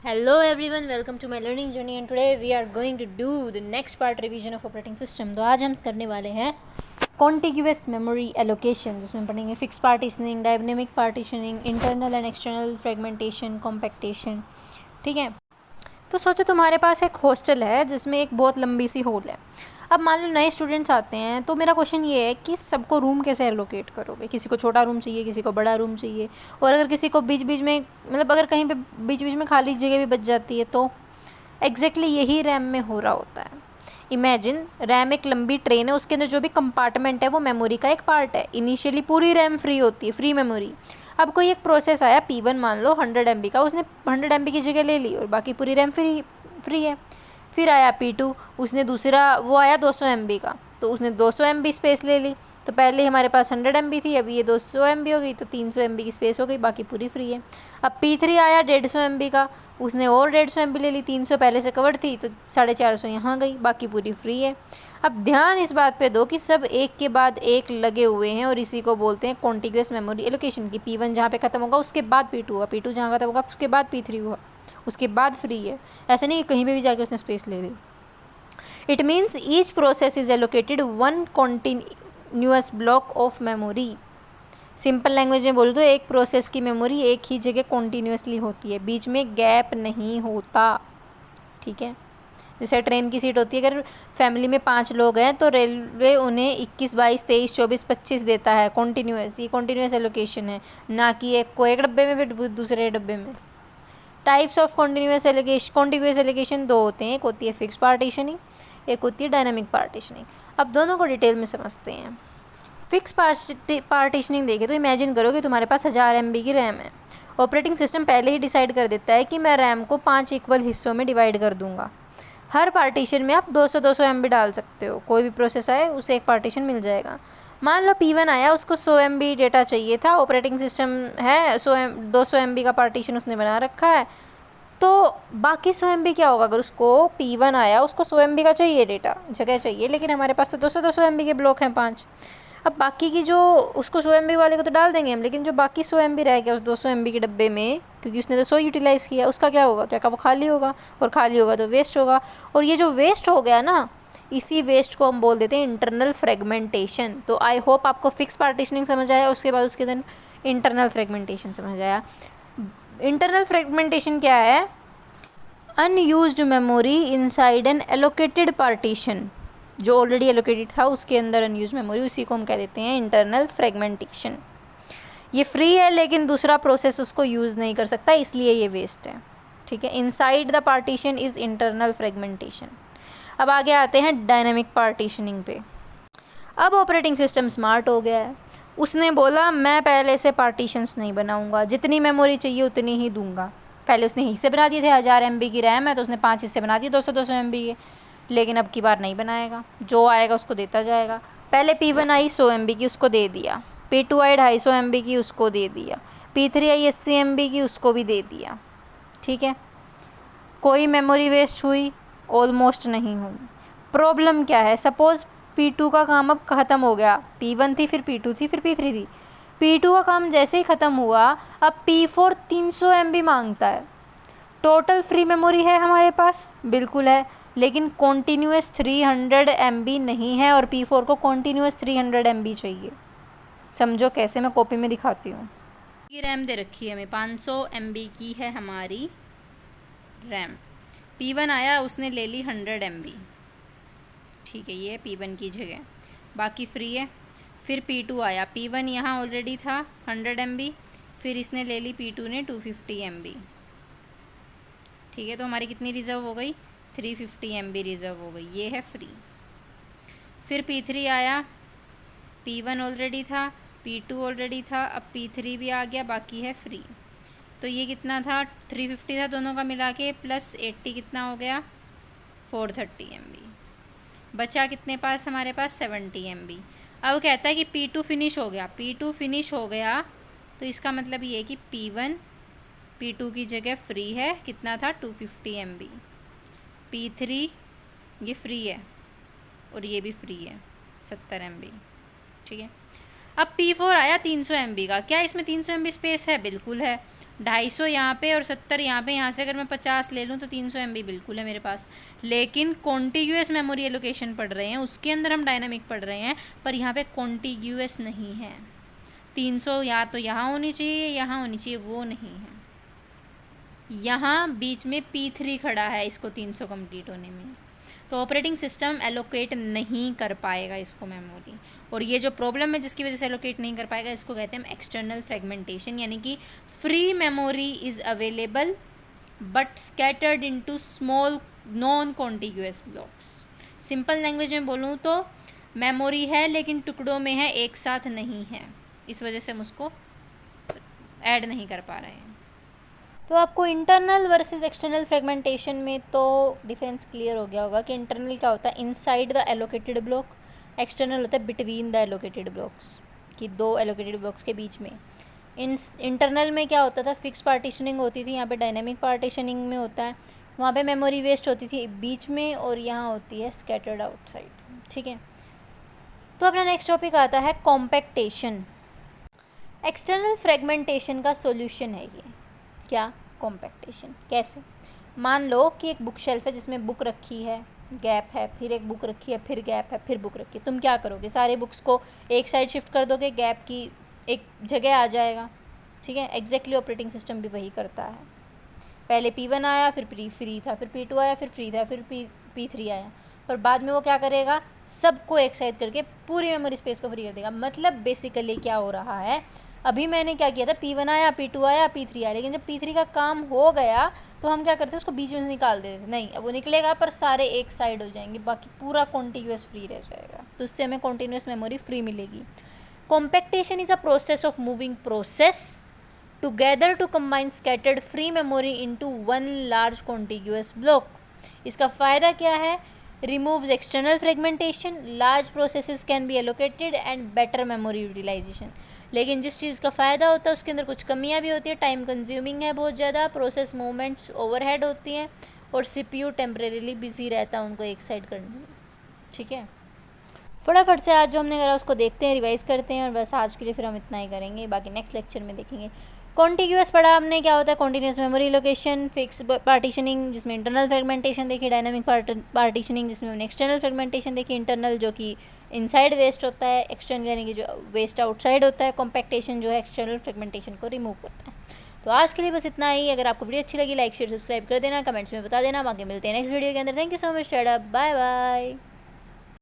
Hello everyone, welcome to my learning journey and today we are going to do the next part revision of operating system। तो आज हम करने वाले हैं contiguous memory allocation, जिसमें पढ़ेंगे fix partitioning, dynamic partitioning, internal and external fragmentation, compaction. ठीक है, तो सोचो तुम्हारे पास एक हॉस्टल है जिसमें एक बहुत लंबी सी हॉल है। अब मान लो नए स्टूडेंट्स आते हैं, तो मेरा क्वेश्चन ये है कि सबको रूम कैसे एलोकेट करोगे। किसी को छोटा रूम चाहिए, किसी को बड़ा रूम चाहिए, और अगर किसी को बीच बीच में अगर कहीं पे बीच बीच में खाली जगह भी बच जाती है तो एग्जैक्टली यही रैम में हो रहा होता है। इमेजिन रैम एक लंबी ट्रेन है, उसके अंदर जो भी कंपार्टमेंट है वो मेमोरी का एक पार्ट है। इनिशियली पूरी रैम फ्री होती है, फ्री मेमोरी। अब कोई एक प्रोसेस आया P1, मान लो 100 MB का, उसने 100 MB की जगह ले ली और बाकी पूरी रैम फ्री है। फिर आया P2, उसने दूसरा वो आया 200 MB का, तो उसने 200 MB स्पेस ले ली। तो पहले हमारे पास 100 MB थी, अभी ये 200 MB हो गई, तो 300 MB की स्पेस हो गई, बाकी पूरी फ्री है। अब P3 आया 150 MB का, उसने और 150 MB ले ली, 300 पहले से कवर्ड थी, तो 450 यहाँ गई, बाकी पूरी फ्री है। अब ध्यान इस बात पे दो कि सब एक के बाद एक लगे हुए हैं और इसी को बोलते हैं कॉन्टिग्यूअस मेमोरी एलोकेशन की। P1 जहाँ पे ख़त्म होगा उसके बाद P2 हुआ, P2 जहाँ ख़त्म होगा उसके बाद P3 हुआ, उसके बाद फ्री है। ऐसे नहीं कहीं पे भी जाके उसने स्पेस ले ली। It means each process is allocated one continuous block of memory. Simple language में बोल दो, एक प्रोसेस की मेमोरी एक ही जगह कॉन्टीन्यूसली होती है, बीच में गैप नहीं होता। ठीक है, जैसे ट्रेन की सीट होती है, अगर फैमिली में 5 लोग हैं तो रेलवे उन्हें 21, 22, 23, 24, 25 देता है कॉन्टीन्यूअस। ये कॉन्टीन्यूअस एलोकेशन है, ना कि एक को एक डब्बे में फिर दूसरे डब्बे में। टाइप्स ऑफ कॉन्टिग्यूअस एलोकेशन दो होते हैं, एक होती है फिक्स पार्टीशनिंग, एक होती है डायनेमिक पार्टीशनिंग। अब दोनों को डिटेल में समझते हैं। फिक्स पार्टीशनिंग देखें तो इमेजिन करो कि तुम्हारे पास 1000 MB की रैम है। ऑपरेटिंग सिस्टम पहले ही डिसाइड कर देता है कि मैं रैम को 5 इक्वल हिस्सों में डिवाइड कर दूंगा। हर पार्टीशन में आप 200-200 MB डाल सकते हो, कोई भी प्रोसेस आए उसे एक पार्टीशन मिल जाएगा। मान लो P1 आया, उसको 100 MB डेटा चाहिए था, ऑपरेटिंग सिस्टम है 200 MB का पार्टीशन उसने बना रखा है, तो बाकी 100 MB क्या होगा। अगर उसको P1 आया, उसको 100 MB का चाहिए डेटा, जगह चाहिए, लेकिन हमारे पास तो 200-200 MB के ब्लॉक हैं 5। अब बाकी की जो उसको 100 MB वाले को तो डाल देंगे हम, लेकिन जो बाकी 100 MB रह गया उस 200 MB के डब्बे में, क्योंकि उसने तो 100 यूटिलाइज़ किया, उसका क्या होगा, क्या वो खाली होगा, और खाली होगा तो वेस्ट होगा। और ये जो वेस्ट हो गया ना, इसी वेस्ट को हम बोल देते हैं इंटरनल फ्रेगमेंटेशन। तो आई होप आपको फिक्स पार्टीशनिंग समझ आया, उसके बाद उसके दिन इंटरनल फ्रेगमेंटेशन समझ आया। इंटरनल फ्रेगमेंटेशन क्या है? Unused memory inside N allocated partition. जो ऑलरेडी एलोकेटेड था उसके अंदर अनयूज मेमोरी, उसी को हम कह देते हैं इंटरनल फ्रेगमेंटेशन। ये फ्री है लेकिन दूसरा प्रोसेस उसको यूज़ नहीं कर सकता, इसलिए ये वेस्ट है। ठीक है, inside the partition is internal fragmentation. अब आगे आते हैं डायनेमिक पार्टीशनिंग पे। अब ऑपरेटिंग सिस्टम स्मार्ट हो गया है, उसने बोला मैं पहले से पार्टीशंस नहीं बनाऊंगा, जितनी मेमोरी चाहिए उतनी ही दूंगा। पहले उसने हिस्से बना दिए थे, 1000 MB की रैम है तो उसने 5 हिस्से बना दिए 200-200 MB के, लेकिन अब की बार नहीं बनाएगा, जो आएगा उसको देता जाएगा। पहले P1 आई 100 MB की, उसको दे दिया। P2 आई 250 MB की, उसको दे दिया। P3 आई 80 MB की, उसको भी दे दिया। ठीक है, कोई मेमोरी वेस्ट हुई? ऑलमोस्ट नहीं हुई। प्रॉब्लम क्या है? सपोज़ P2 का काम अब ख़त्म हो गया, P1 थी, फिर P2 थी, फिर P3 थी। P2 का काम जैसे ही ख़त्म हुआ, अब P4 300 MB मांगता है। टोटल फ्री मेमोरी है हमारे पास, बिल्कुल है, लेकिन कॉन्टीन्यूअस 300 MB नहीं है, और P4 को कॉन्टीन्यूअस 300 MB चाहिए। समझो कैसे, मैं कॉपी में दिखाती हूँ। ये रैम दे रखी है हमें, 500 MB की है हमारी रैम। P1 आया, उसने ले ली 100 MB। ठीक है, ये है P1 की जगह, बाकी फ्री है। फिर P2 आया, P1 यहाँ ऑलरेडी था 100 MB, फिर इसने ले ली P2 ने 250 MB। ठीक है, तो हमारी कितनी रिज़र्व हो गई? 350 MB रिज़र्व हो गई, ये है फ्री। फिर P3 आया, P1 ऑलरेडी था, P2 ऑलरेडी था, अब P3 भी आ गया, बाकी है फ्री। तो ये कितना था? 350 था दोनों का मिला के, प्लस 80 कितना हो गया? 430 MB। बचा कितने पास? हमारे पास 70 MB। अब कहता है कि P2 फिनिश हो गया। P2 फिनिश हो गया तो इसका मतलब ये कि P1 P2 की जगह फ्री है, कितना था? 250 MB। P3 ये फ्री है और ये भी फ्री है, 70 MB। ठीक है, अब P4 आया 300 MB का। क्या इसमें 300 MB स्पेस है? बिल्कुल है। 250 यहाँ पे और 70 यहाँ पे, यहाँ से अगर मैं 50 ले लूँ तो 300 MB बिल्कुल है मेरे पास। लेकिन कॉन्टिग्यूअस मेमोरी एलोकेशन पढ़ रहे हैं, उसके अंदर हम डायनामिक पढ़ रहे हैं, पर यहाँ पे कॉन्टिग्यूअस नहीं है। 300 या तो यहाँ होनी चाहिए, यहाँ होनी चाहिए, वो नहीं है। यहाँ बीच में P3 खड़ा है इसको 300 कंप्लीट होने में, तो ऑपरेटिंग सिस्टम एलोकेट नहीं कर पाएगा इसको मेमोरी। और ये जो प्रॉब्लम है जिसकी वजह से एलोकेट नहीं कर पाएगा, इसको कहते हैं हम एक्सटर्नल फ्रेगमेंटेशन, यानी कि free memory is available but scattered into small non contiguous blocks. Simple language में बोलूँ तो मेमोरी है लेकिन टुकड़ों में है, एक साथ नहीं है, इस वजह से हम उसको ऐड नहीं कर पा रहे हैं। तो आपको इंटरनल वर्सेस एक्सटर्नल फ्रेगमेंटेशन में तो डिफरेंस क्लियर हो गया होगा कि इंटरनल क्या होता है, inside the allocated block, external होता है बिटवीन द एलोकेटेड ब्लॉक्स, कि दो एलोकेटेड ब्लॉक्स के बीच में। इंटरनल में क्या होता था, फिक्स पार्टीशनिंग होती थी, यहाँ पे डायनेमिक पार्टीशनिंग में होता है, वहाँ पे मेमोरी वेस्ट होती थी बीच में और यहाँ होती है स्कैटर्ड आउटसाइड। ठीक है, तो अपना नेक्स्ट टॉपिक आता है कॉम्पैक्टेशन। एक्सटर्नल फ्रेगमेंटेशन का सॉल्यूशन है ये। क्या? कॉम्पैक्टेशन। कैसे? मान लो कि एक बुक शेल्फ है जिसमें बुक रखी है, गैप है, फिर एक बुक रखी है, फिर गैप है, फिर बुक रखी है। तुम क्या करोगे, सारे बुक्स को एक साइड शिफ्ट कर दोगे, गैप की एक जगह आ जाएगा। ठीक है, एग्जैक्टली ऑपरेटिंग सिस्टम भी वही करता है। पहले P1 आया, फिर फ्री था, फिर P2 आया, फिर फ्री था, फिर P3 आया, पर बाद में वो क्या करेगा, सबको एक साइड करके पूरी मेमोरी स्पेस को फ्री कर देगा। मतलब बेसिकली क्या हो रहा है, अभी मैंने क्या किया था, P1 आया, P2 आया, P3 आया, लेकिन जब P3 का काम हो गया तो हम क्या करते हैं, उसको बीच में से निकाल देते थे। नहीं, अब वो निकलेगा पर सारे एक साइड हो जाएंगे, बाकी पूरा कॉन्टिग्यूअस फ्री रह जाएगा, तो उससे हमें कॉन्टिन्यूअस मेमोरी फ्री मिलेगी। Compaction is a process of moving process together to combine scattered free memory into one large contiguous block. इसका फ़ायदा क्या है, removes external fragmentation, large processes can be allocated and better memory utilization. लेकिन जिस चीज़ का फ़ायदा होता है उसके अंदर कुछ कमियां भी होती है, टाइम कंज्यूमिंग है बहुत ज़्यादा, प्रोसेस मूवमेंट्स ओवरहेड होती हैं और CPU टेम्परेरीली बिजी रहता है उनको एक साइड करने में। ठीक है, फटाफट से आज जो हमने करा उसको देखते हैं, रिवाइज करते हैं, और बस आज के लिए फिर हम इतना ही करेंगे, बाकी नेक्स्ट लेक्चर में देखेंगे। कॉन्टिग्यूअस पढ़ा हमने, क्या होता है continuous memory location, fix partitioning जिसमें इंटरनल फ्रेगमेंटेशन देखी, डायनामिक पार्टीशनिंग जिसमें हमने एक्सटर्नल फ्रेगमेंटेशन देखी, इंटरनल जो कि इनसाइड वेस्ट होता है, एक्सटर्नल यानी कि जो वेस्ट आउटसाइड होता है, कॉम्पैक्टेशन जो है एक्सटर्नल फ्रेगमेंटेशन को रिमूव करता है। तो आज के लिए बस इतना ही। अगर आपको वीडियो अच्छी लगी, लाइक शेयर सब्सक्राइब कर देना, कमेंट्स में बता देना, बाकी मिलते हैं नेक्स्ट वीडियो के अंदर। Thank you so much, tata, bye bye.